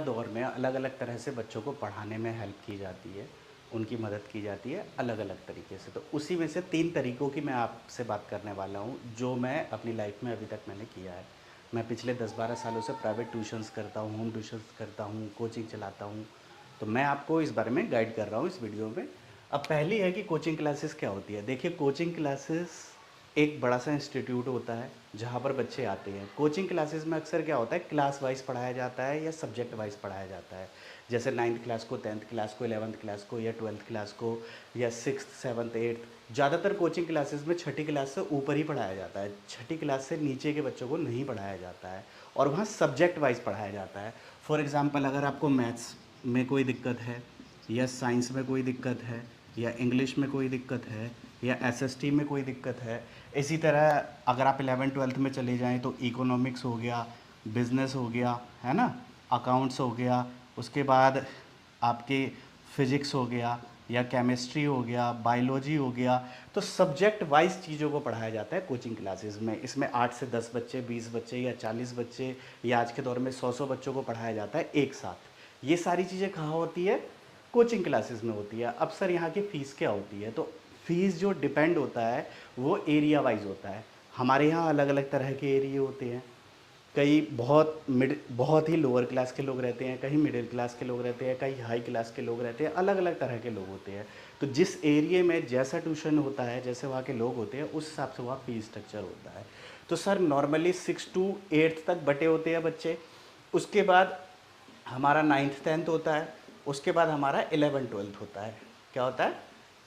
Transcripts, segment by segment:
दौर में अलग अलग तरह से बच्चों को पढ़ाने में हेल्प की जाती है, उनकी मदद की जाती है अलग अलग तरीके से। तो उसी में से 3 तरीकों की मैं आपसे बात करने वाला हूँ, जो मैं अपनी लाइफ में अभी तक मैंने किया है। मैं पिछले 10-12 सालों से प्राइवेट ट्यूशन्स करता हूँ, होम ट्यूशन्स करता हूँ, कोचिंग चलाता हूँ। तो मैं आपको इस बारे में गाइड कर रहा हूँ इस वीडियो में। अब पहली है कि कोचिंग क्लासेस क्या होती है। देखिए, कोचिंग क्लासेस एक बड़ा सा इंस्टीट्यूट होता है जहाँ पर बच्चे आते हैं। कोचिंग क्लासेस में अक्सर क्या होता है, क्लास वाइज पढ़ाया जाता है या सब्जेक्ट वाइज पढ़ाया जाता है। जैसे 9th क्लास को, 10th क्लास को, 11th क्लास को या 12th क्लास को या 6th 7th 8th। ज़्यादातर कोचिंग क्लासेस में छठी क्लास से ऊपर ही पढ़ाया जाता है, छठी क्लास से नीचे के बच्चों को नहीं पढ़ाया जाता है और वहाँ सब्जेक्ट वाइज पढ़ाया जाता है। फॉर एग्ज़ाम्पल, अगर आपको मैथ्स में कोई दिक्कत है या साइंस में कोई दिक्कत है या इंग्लिश में कोई दिक्कत है या एसएसटी में कोई दिक्कत है, इसी तरह अगर आप 11th-12th में चले जाएं तो इकोनॉमिक्स हो गया, बिजनेस हो गया, है ना, अकाउंट्स हो गया, उसके बाद आपके फिजिक्स हो गया या केमिस्ट्री हो गया, बायोलॉजी हो गया। तो सब्जेक्ट वाइज चीज़ों को पढ़ाया जाता है कोचिंग क्लासेस में। इसमें 8 से 10 बच्चे, 20 बच्चे या 40 बच्चे या आज के दौर में 100 बच्चों को पढ़ाया जाता है एक साथ। ये सारी चीज़ें कहाँ होती है? कोचिंग क्लासेस में होती है। अब सर यहाँ की फ़ीस क्या होती है? तो फ़ीस जो डिपेंड होता है वो एरिया वाइज होता है। हमारे यहाँ अलग अलग तरह के एरिए होते हैं। कई बहुत ही लोअर क्लास के लोग रहते हैं, कहीं मिडिल क्लास के लोग रहते हैं, कहीं हाई क्लास के लोग रहते हैं, अलग अलग तरह के लोग होते हैं। तो जिस एरिए में जैसा ट्यूशन होता है, जैसे वहाँ के लोग होते हैं, उस हिसाब से वहाँ फ़ीस स्ट्रक्चर होता है। तो सर नॉर्मली 6 to 8 तक बटे होते हैं बच्चे। उसके बाद हमारा 9th 10th होता है। उसके बाद हमारा 11th 12th होता है। क्या होता है?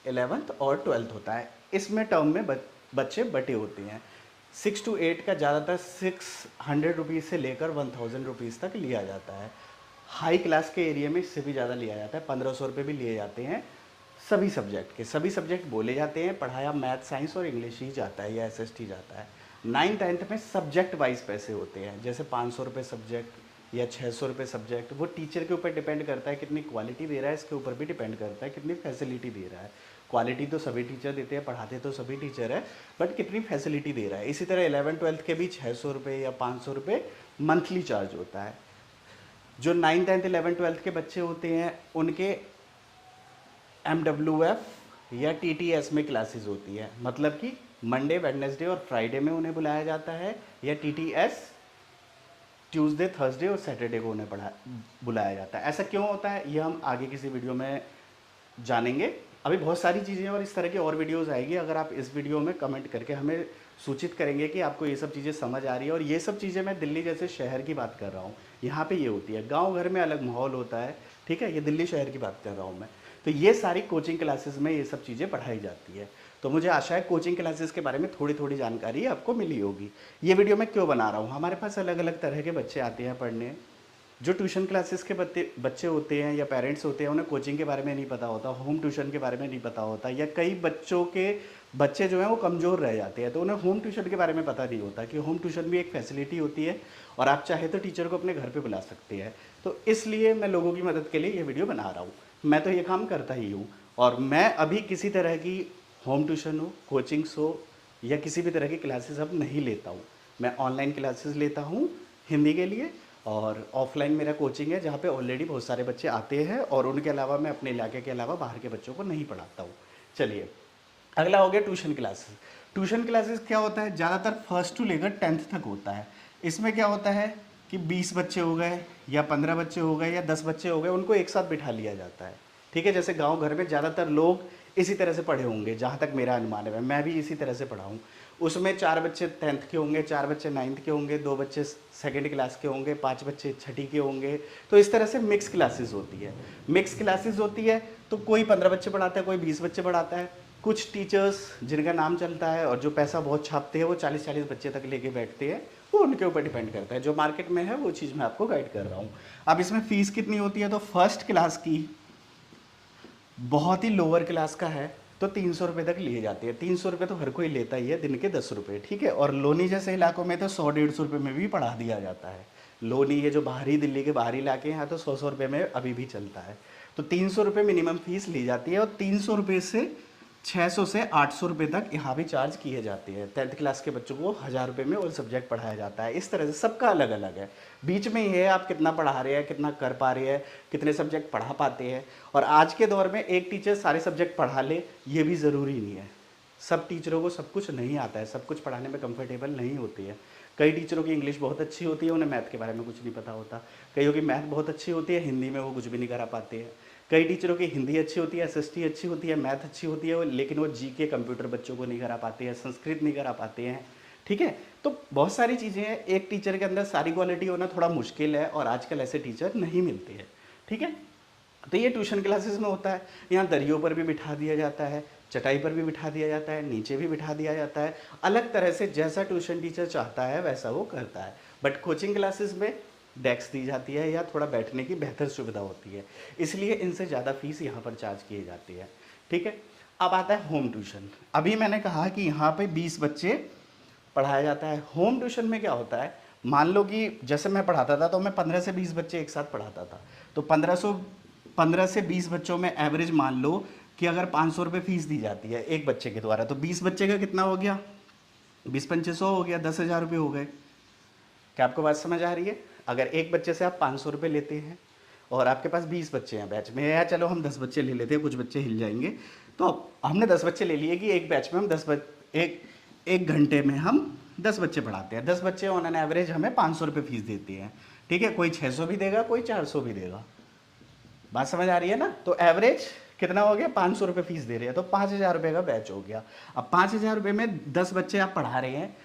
11th और 12th होता है। इसमें टर्म में बच्चे बटे होते हैं। 6 to 8 का ज़्यादातर 600 रुपीज़ से लेकर 1000 रुपीज़ तक लिया जाता है। हाई क्लास के एरिया में इससे भी ज़्यादा लिया जाता है, 1500 रुपये भी लिए जाते हैं। सभी सब्जेक्ट के सभी सब्जेक्ट बोले जाते हैं, पढ़ाया मैथ साइंस और इंग्लिश ही जाता है या एसएसटी जाता है। 9th 10th में सब्जेक्ट वाइज पैसे होते हैं, जैसे 500 रुपये सब्जेक्ट या 600 रुपये सब्जेक्ट। वो टीचर के ऊपर डिपेंड करता है, कितनी क्वालिटी दे रहा है, इसके ऊपर भी डिपेंड करता है कितनी फैसिलिटी दे रहा है। क्वालिटी तो सभी टीचर देते हैं, पढ़ाते तो सभी टीचर है, बट कितनी फैसिलिटी दे रहा है। इसी तरह 11th 12th के भी 600 रुपये या 500 रुपये मंथली चार्ज होता है। जो 9th 10th 11th 12th के बच्चे होते हैं उनके MWF या TTS में क्लासेस होती है, मतलब कि मंडे, वेडनेसडे और फ्राइडे में उन्हें बुलाया जाता है, या TTS ट्यूसडे, थर्सडे और सैटरडे को उन्हें बुलाया जाता है। ऐसा क्यों होता है ये हम आगे किसी वीडियो में जानेंगे। अभी बहुत सारी चीज़ें और इस तरह की और वीडियोस आएगी। अगर आप इस वीडियो में कमेंट करके हमें सूचित करेंगे कि आपको ये सब चीज़ें समझ आ रही है। और ये सब चीज़ें मैं दिल्ली जैसे शहर की बात कर रहा हूँ, यहाँ पे ये होती है। गांव घर में अलग माहौल होता है, ठीक है, ये दिल्ली शहर की बात कर रहा हूँ मैं। तो ये सारी कोचिंग क्लासेस में ये सब चीज़ें पढ़ाई जाती है। तो मुझे आशा है कोचिंग क्लासेस के बारे में थोड़ी थोड़ी जानकारी आपको मिली होगी। ये वीडियो मैं क्यों बना रहा हूँ, हमारे पास अलग अलग तरह के बच्चे आते हैं पढ़ने। जो ट्यूशन क्लासेस के बच्चे होते हैं या पेरेंट्स होते हैं, उन्हें कोचिंग के बारे में नहीं पता होता, होम ट्यूशन के बारे में नहीं पता होता, या कई बच्चों के बच्चे जो हैं वो कमज़ोर रह जाते हैं, तो उन्हें होम ट्यूशन के बारे में पता नहीं होता कि होम ट्यूशन भी एक फैसिलिटी होती है और आप चाहे तो टीचर को अपने घर पे बुला सकते हैं। तो इसलिए मैं लोगों की मदद के लिए ये वीडियो बना रहा हूँ। मैं तो ये काम करता ही हूँ, और मैं अभी किसी तरह की होम ट्यूशन हो, कोचिंग्स हो या किसी भी तरह की क्लासेस अब नहीं लेता हूँ। मैं ऑनलाइन क्लासेस लेता हूँ हिंदी के लिए, और ऑफलाइन मेरा कोचिंग है जहाँ पे ऑलरेडी बहुत सारे बच्चे आते हैं, और उनके अलावा मैं अपने इलाके के अलावा बाहर के बच्चों को नहीं पढ़ाता हूँ। चलिए, अगला हो गया ट्यूशन क्लासेस। ट्यूशन क्लासेस क्या होता है? ज़्यादातर फर्स्ट टू लेकर 10th तक होता है। इसमें क्या होता है कि 20 बच्चे हो गए या 15 बच्चे हो गए या 10 बच्चे हो गए, उनको एक साथ बिठा लिया जाता है, ठीक है। जैसे गांव घर में ज़्यादातर लोग इसी तरह से पढ़े होंगे, जहाँ तक मेरा अनुमान है, मैं भी इसी तरह से पढ़ा हूँ। उसमें 4 बच्चे 10th के होंगे, 4 बच्चे 9th के होंगे, 2 बच्चे 2nd क्लास के होंगे, 5 बच्चे छठी के होंगे। तो इस तरह से मिक्स क्लासेस होती है। मिक्स क्लासेस होती है तो कोई 15 बच्चे पढ़ाता है, कोई 20 बच्चे पढ़ाता है। कुछ टीचर्स जिनका नाम चलता है और जो पैसा बहुत छापते हैं, वो 40-40 बच्चे तक लेके बैठते हैं। वो उनके ऊपर डिपेंड करता है, जो मार्केट में है वो चीज़ मैं आपको गाइड कर रहा हूँ। अब इसमें फ़ीस कितनी होती है? तो फर्स्ट क्लास की बहुत ही लोअर क्लास का है तो 300 रुपये तक लिए जाते हैं। 300 रुपये तो हर कोई लेता ही है, दिन के 10 रुपये, ठीक है। और लोनी जैसे इलाकों में तो 100-150 रुपये में भी पढ़ा दिया जाता है। लोनी, ये जो बाहरी दिल्ली के बाहरी इलाके हैं, तो 100-100 रुपये में अभी भी चलता है। तो 300 रुपये मिनिमम फीस ली जाती है, और 300 रुपये से 600 से 800 रुपये तक यहाँ भी चार्ज किए जाते हैं। 10th क्लास के बच्चों को 1000 रुपये में ऑल सब्जेक्ट पढ़ाया जाता है। इस तरह से सबका अलग अलग है। बीच में ये है आप कितना पढ़ा रहे हैं, कितना कर पा रहे हैं, कितने सब्जेक्ट पढ़ा पाते हैं। और आज के दौर में एक टीचर सारे सब्जेक्ट पढ़ा ले ये भी ज़रूरी नहीं है। सब टीचरों को सब कुछ नहीं आता है, सब कुछ पढ़ाने में कंफर्टेबल नहीं होती है। कई टीचरों की इंग्लिश बहुत अच्छी होती है, उन्हें मैथ के बारे में कुछ नहीं पता होता। कईयों की मैथ बहुत अच्छी होती है, हिंदी में वो कुछ भी नहीं करा पाते हैं। कई टीचरों की हिंदी अच्छी होती है, एसएसटी अच्छी होती है, मैथ अच्छी होती है, लेकिन वो जीके कंप्यूटर बच्चों को नहीं करा पाते हैं, संस्कृत नहीं करा पाते हैं। ठीक है, तो बहुत सारी चीज़ें हैं। एक टीचर के अंदर सारी क्वालिटी होना थोड़ा मुश्किल है और आजकल ऐसे टीचर नहीं मिलते हैं। ठीक है, तो ये ट्यूशन क्लासेस में होता है। यहाँ दरियों पर भी बिठा दिया जाता है, चटाई पर भी बिठा दिया जाता है, नीचे भी बिठा दिया जाता है। अलग तरह से जैसा ट्यूशन टीचर चाहता है वैसा वो करता है। बट कोचिंग क्लासेस में डेस्क दी जाती है या थोड़ा बैठने की बेहतर सुविधा होती है, इसलिए इनसे ज़्यादा फीस यहाँ पर चार्ज की जाती है। ठीक है, अब आता है होम ट्यूशन। अभी मैंने कहा कि यहाँ पे 20 बच्चे पढ़ाया जाता है। होम ट्यूशन में क्या होता है, मान लो कि जैसे मैं पढ़ाता था तो मैं 15 से 20 बच्चे एक साथ पढ़ाता था, तो 15 से 20 बच्चों में एवरेज मान लो कि अगर 500 रुपये फीस दी जाती है एक बच्चे के द्वारा, तो 20 बच्चे का कितना हो गया, 20 × 5 हो गया, 10,000 रुपये हो गए। क्या आपको बात समझ आ रही है? अगर एक बच्चे से आप 500 रुपये लेते हैं और आपके पास 20 बच्चे हैं बैच में, या चलो हम 10 बच्चे ले लेते हैं, कुछ बच्चे हिल जाएंगे, तो अब हमने 10 बच्चे ले लिए कि एक बैच में हम एक घंटे में हम 10 बच्चे पढ़ाते हैं। 10 बच्चे ऑन एन एवरेज हमें 500 रुपये फीस देती हैं। ठीक है, कोई 600 भी देगा, कोई 400 भी देगा। बात समझ आ रही है ना? तो एवरेज कितना हो गया, 500 रुपये फीस दे रहे हैं, तो 5,000 रुपये का बैच हो गया। अब 5,000 रुपये में 10 बच्चे आप पढ़ा रहे हैं।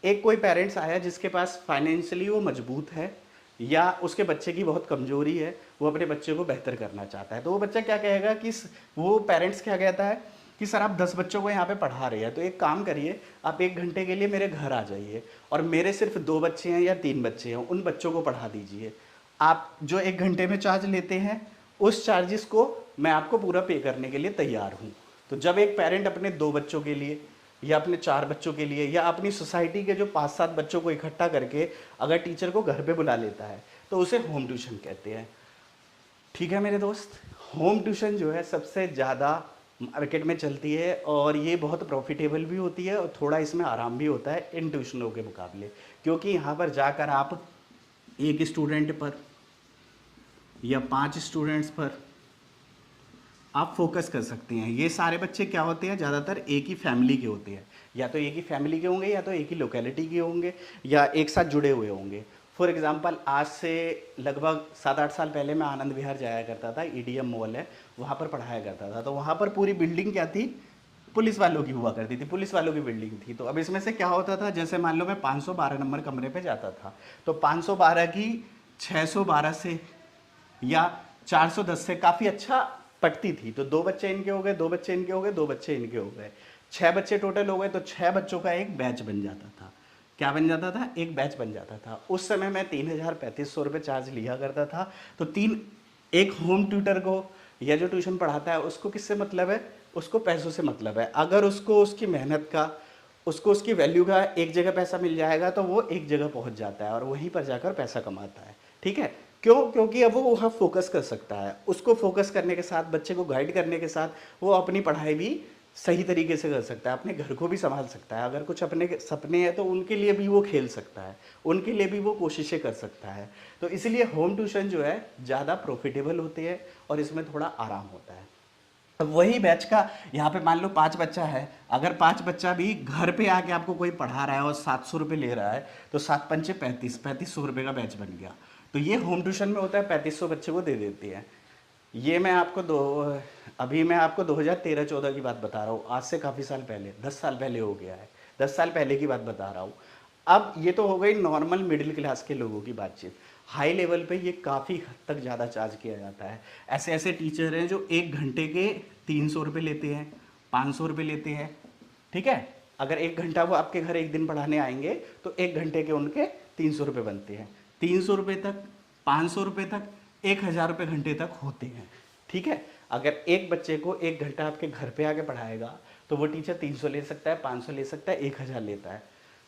एक कोई पेरेंट्स आया जिसके पास फाइनेंशियली वो मजबूत है या उसके बच्चे की बहुत कमजोरी है, वो अपने बच्चे को बेहतर करना चाहता है, तो वो बच्चा क्या कहेगा कि वो पेरेंट्स क्या कहता है कि सर आप 10 बच्चों को यहाँ पे पढ़ा रहे हैं, तो एक काम करिए, आप 1 घंटे के लिए मेरे घर आ जाइए और मेरे सिर्फ 2 बच्चे हैं या 3 बच्चे हैं, उन बच्चों को पढ़ा दीजिए। आप जो 1 घंटे में चार्ज लेते हैं उस चार्जेस को मैं आपको पूरा पे करने के लिए तैयार हूँ। तो जब एक पेरेंट अपने 2 बच्चों के लिए या अपने 4 बच्चों के लिए या अपनी सोसाइटी के जो 5-7 बच्चों को इकट्ठा करके अगर टीचर को घर पे बुला लेता है तो उसे होम ट्यूशन कहते हैं। ठीक है मेरे दोस्त, होम ट्यूशन जो है सबसे ज़्यादा मार्केट में चलती है और ये बहुत प्रॉफिटेबल भी होती है और थोड़ा इसमें आराम भी होता है इन ट्यूशनों के मुकाबले, क्योंकि यहाँ पर जाकर आप एक स्टूडेंट पर या 5 स्टूडेंट्स पर आप फोकस कर सकते हैं। ये सारे बच्चे क्या होते हैं, ज़्यादातर एक ही फैमिली के होते हैं, या तो एक ही फैमिली के होंगे या तो एक ही लोकेलिटी के होंगे या एक साथ जुड़े हुए होंगे। फॉर एग्जांपल आज से लगभग 7-8 साल पहले मैं आनंद विहार जाया करता था, ईडीएम मॉल है, वहाँ पर पढ़ाया करता था। तो वहाँ पर पूरी बिल्डिंग क्या थी, पुलिस वालों की हुआ करती थी, पुलिस वालों की बिल्डिंग थी। तो अब इसमें से क्या होता था, जैसे मान लो मैं 512 नंबर कमरे पे जाता था, तो 512 की 612 से या 410 से काफ़ी अच्छा पटती थी। तो 2 बच्चे इनके हो गए, 2 बच्चे इनके हो गए, 2 बच्चे इनके हो गए, 6 बच्चे टोटल हो गए, तो 6 बच्चों का एक बैच बन जाता था। क्या बन जाता था, एक बैच बन जाता था। उस समय मैं 3,000-3,500 रुपये चार्ज लिया करता था। तो एक होम ट्यूटर को या जो ट्यूशन पढ़ाता है उसको किससे मतलब है, उसको पैसों से मतलब है। अगर उसको उसकी मेहनत का, उसको उसकी वैल्यू का एक जगह पैसा मिल जाएगा तो वो एक जगह पहुंच जाता है और वहीं पर जाकर पैसा कमाता है। ठीक है, क्यों? क्योंकि अब वो वहाँ फोकस कर सकता है। उसको फोकस करने के साथ, बच्चे को गाइड करने के साथ वो अपनी पढ़ाई भी सही तरीके से कर सकता है, अपने घर को भी संभाल सकता है। अगर कुछ अपने सपने हैं तो उनके लिए भी वो खेल सकता है, उनके लिए भी वो कोशिशें कर सकता है। तो इसलिए होम ट्यूशन जो है ज़्यादा प्रॉफिटेबल होती है और इसमें थोड़ा आराम होता है। अब वही बैच का यहाँ पे मान लो 5 बच्चा है, अगर 5 बच्चा भी घर पे आके आपको कोई पढ़ा रहा है और 700 रुपये ले रहा है, तो 7 पंचे 3500 रुपये का बैच बन गया। तो ये होम ट्यूशन में होता है, 3500 बच्चे को दे देती है। ये मैं आपको अभी मैं आपको 2013-14 की बात बता रहा हूँ, आज से काफ़ी साल पहले, 10 साल पहले हो गया है, 10 साल पहले की बात बता रहा हूँ। अब ये तो हो गई नॉर्मल मिडिल क्लास के लोगों की बातचीत। हाई लेवल पे ये काफ़ी हद तक ज़्यादा चार्ज किया जाता है। ऐसे ऐसे टीचर हैं जो 1 घंटे के 300 रुपये लेते हैं, 500 रुपये लेते हैं। ठीक है, अगर 1 घंटा वो आपके घर एक दिन पढ़ाने आएंगे तो 1 घंटे के उनके 300 रुपये बनते हैं। 300 रुपये तक, 500 रुपये तक, 1,000 रुपये घंटे तक होते हैं। ठीक है, अगर एक बच्चे को 1 घंटा आपके घर पे आके पढ़ाएगा तो वो टीचर 300 ले सकता है, 500 ले सकता है, 1,000 लेता है।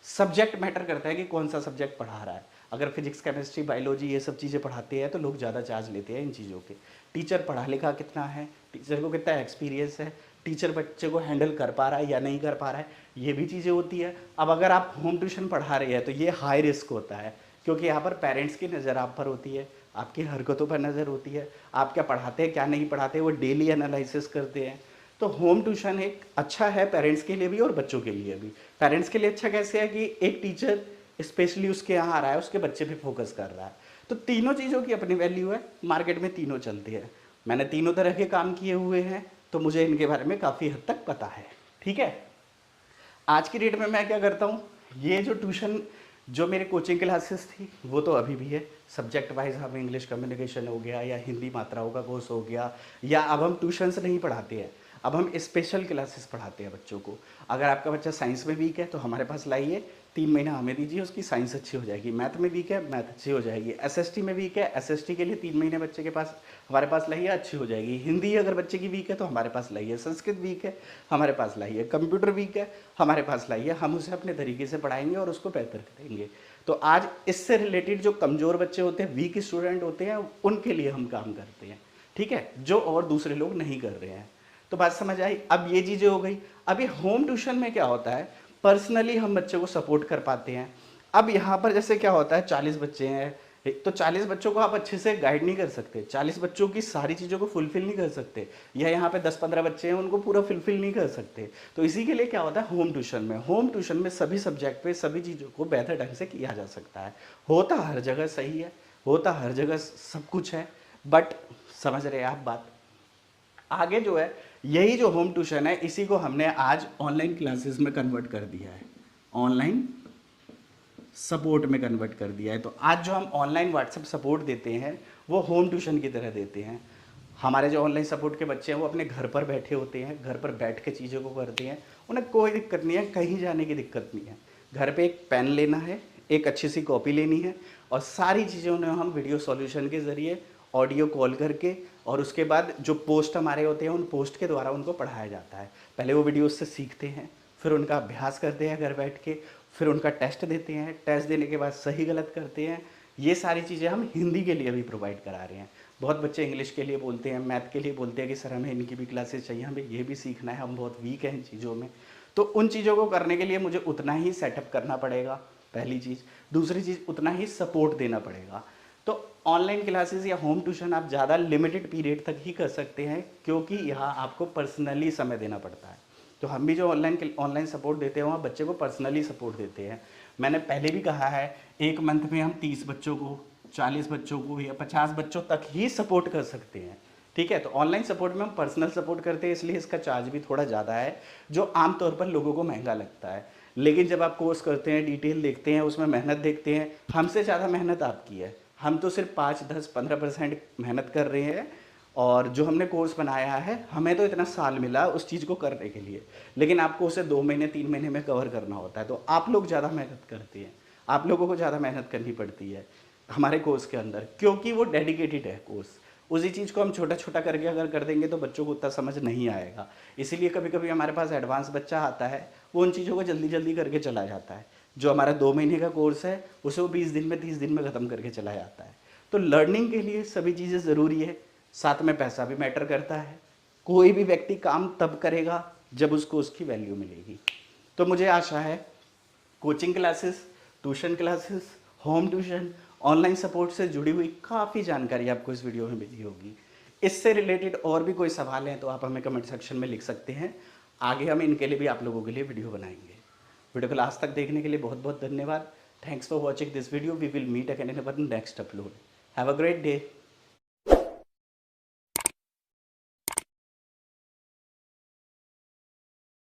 सब्जेक्ट मैटर करता है कि कौन सा सब्जेक्ट पढ़ा रहा है। अगर फिजिक्स, केमिस्ट्री, बायोलॉजी ये सब चीज़ें पढ़ाते हैं तो लोग ज़्यादा चार्ज लेते हैं इन चीज़ों के। टीचर पढ़ा लिखा कितना है, टीचर को कितना एक्सपीरियंस है, टीचर बच्चे को हैंडल कर पा रहा है या नहीं कर पा रहा है, ये भी चीज़ें होती है। अब अगर आप होम ट्यूशन पढ़ा रहे हैं तो ये हाई रिस्क होता है, क्योंकि यहाँ पर पेरेंट्स की नज़र आप पर होती है, आपकी हरकतों पर नज़र होती है, आप क्या पढ़ाते हैं क्या नहीं पढ़ाते, वो डेली एनालिसिस करते हैं। तो होम ट्यूशन एक अच्छा है पेरेंट्स के लिए भी और बच्चों के लिए भी। पेरेंट्स के लिए अच्छा कैसे है कि एक टीचर स्पेशली उसके यहाँ आ रहा है, उसके बच्चे पे फोकस कर रहा है। तो तीनों चीज़ों की अपनी वैल्यू है, मार्केट में तीनों चलती है। मैंने तीनों तरह के काम किए हुए हैं, तो मुझे इनके बारे में काफ़ी हद तक पता है। ठीक है, आज की डेट में मैं क्या करता हूँ, ये जो ट्यूशन जो मेरी कोचिंग क्लासेस थी वो तो अभी भी है। सब्जेक्ट वाइज हम इंग्लिश कम्युनिकेशन हो गया या हिंदी मात्राओं का कोर्स हो गया, या अब हम ट्यूशन्स नहीं पढ़ाते हैं, अब हम स्पेशल क्लासेस पढ़ाते हैं बच्चों को। अगर आपका बच्चा साइंस में वीक है तो हमारे पास लाइए, 3 महीना हमें दीजिए, उसकी साइंस अच्छी हो जाएगी। मैथ में वीक है, मैथ अच्छी हो जाएगी। एसएसटी में वीक है, एसएसटी के लिए 3 महीने बच्चे के पास हमारे पास लाइए, अच्छी हो जाएगी। हिंदी अगर बच्चे की वीक है तो हमारे पास लाइए। संस्कृत वीक है, हमारे पास लाइए। कंप्यूटर वीक है, हमारे पास लाइए, हम उसे अपने तरीके से पढ़ाएंगे और उसको बेहतर करेंगे। तो आज इससे रिलेटेड जो कमज़ोर बच्चे होते हैं, वीक स्टूडेंट होते हैं, उनके लिए हम काम करते हैं। ठीक है, जो और दूसरे लोग नहीं कर रहे हैं। तो बात समझ आई। अब ये चीज़ें हो गई। अभी होम ट्यूशन में क्या होता है, पर्सनली हम बच्चे को सपोर्ट कर पाते हैं। अब यहाँ पर जैसे क्या होता है, 40 बच्चे हैं, तो 40 बच्चों को आप अच्छे से गाइड नहीं कर सकते, 40 बच्चों की सारी चीज़ों को फुलफिल नहीं कर सकते, या यहाँ पे 10-15 बच्चे हैं उनको पूरा फुलफिल नहीं कर सकते। तो इसी के लिए क्या होता है, होम ट्यूशन में, होम ट्यूशन में सभी सब्जेक्ट पे सभी चीज़ों को बेहतर ढंग से किया जा सकता है। होता हर जगह सही है, होता हर जगह सब कुछ है, बट समझ रहे हैं आप बात। आगे जो है, यही जो होम ट्यूशन है, इसी को हमने आज ऑनलाइन क्लासेस में कन्वर्ट कर दिया है, ऑनलाइन सपोर्ट में कन्वर्ट कर दिया है। तो आज जो हम ऑनलाइन व्हाट्सएप सपोर्ट देते हैं वो होम ट्यूशन की तरह देते हैं। हमारे जो ऑनलाइन सपोर्ट के बच्चे हैं वो अपने घर पर बैठे होते हैं, घर पर बैठ के चीज़ों को करते हैं, उन्हें कोई दिक्कत नहीं है, कहीं जाने की दिक्कत नहीं है। घर पे एक पेन लेना है, एक अच्छी सी कॉपी लेनी है, और सारी चीज़ें उन्हें हम वीडियो सॉल्यूशन के ज़रिए ऑडियो कॉल करके, और उसके बाद जो पोस्ट हमारे होते हैं उन पोस्ट के द्वारा उनको पढ़ाया जाता है। पहले वो वीडियो से सीखते हैं, फिर उनका अभ्यास करते हैं घर बैठ के, फिर उनका टेस्ट देते हैं, टेस्ट देने के बाद सही गलत करते हैं। ये सारी चीज़ें हम हिंदी के लिए भी प्रोवाइड करा रहे हैं। बहुत बच्चे इंग्लिश के लिए बोलते हैं, मैथ के लिए बोलते हैं कि सर हमें इनकी भी क्लासेस चाहिए, हमें ये भी सीखना है, हम बहुत वीक हैं इन चीज़ों में। तो उन चीज़ों को करने के लिए मुझे उतना ही सेटअप करना पड़ेगा, पहली चीज़। दूसरी चीज़, उतना ही सपोर्ट देना पड़ेगा। तो ऑनलाइन क्लासेस या होम ट्यूशन आप ज़्यादा लिमिटेड पीरियड तक ही कर सकते हैं, क्योंकि यहाँ आपको पर्सनली समय देना पड़ता है। तो हम भी जो ऑनलाइन सपोर्ट देते हैं वहाँ बच्चे को पर्सनली सपोर्ट देते हैं। मैंने पहले भी कहा है, एक मंथ में हम 30 बच्चों को, 40 बच्चों को या 50 बच्चों तक ही सपोर्ट कर सकते हैं। ठीक है, तो ऑनलाइन सपोर्ट में हम पर्सनल सपोर्ट करते हैं, इसलिए इसका चार्ज भी थोड़ा ज़्यादा है, जो आमतौर पर लोगों को महंगा लगता है। लेकिन जब आप कोर्स करते हैं, डिटेल देखते हैं, उसमें मेहनत देखते हैं, हमसे ज़्यादा मेहनत आपकी है। हम तो सिर्फ 5, 10, 15% मेहनत कर रहे हैं, और जो हमने कोर्स बनाया है, हमें तो इतना साल मिला उस चीज़ को करने के लिए, लेकिन आपको उसे 2 महीने 3 महीने में कवर करना होता है। तो आप लोग ज़्यादा मेहनत करते हैं, आप लोगों को ज़्यादा मेहनत करनी पड़ती है हमारे कोर्स के अंदर, क्योंकि वो डेडिकेटेड है कोर्स। उसी चीज़ को हम छोटा छोटा करके अगर कर देंगे तो बच्चों को उतना समझ नहीं आएगा। इसीलिए कभी कभी हमारे पास एडवांस बच्चा आता है, वो उन चीज़ों को जल्दी जल्दी करके चला जाता है। जो हमारा 2 महीने का कोर्स है उसे वो 20 दिन में 30 दिन में ख़त्म करके चला जाता है। तो लर्निंग के लिए सभी चीज़ें ज़रूरी है, साथ में पैसा भी मैटर करता है। कोई भी व्यक्ति काम तब करेगा जब उसको उसकी वैल्यू मिलेगी। तो मुझे आशा है coaching classes, tuition classes, home tuition, online support से जुड़ी हुई काफ़ी जानकारी आपको इस वीडियो में मिली होगी। इससे रिलेटेड और भी कोई सवाल हैं तो आप हमें कमेंट सेक्शन में लिख सकते हैं। आगे हम इनके लिए भी आप लोगों के लिए वीडियो बनाएंगे। वीडियो को लास्ट तक देखने के लिए बहुत बहुत धन्यवाद। Thanks for watching this video. We will meet again in our next upload. Have a great day.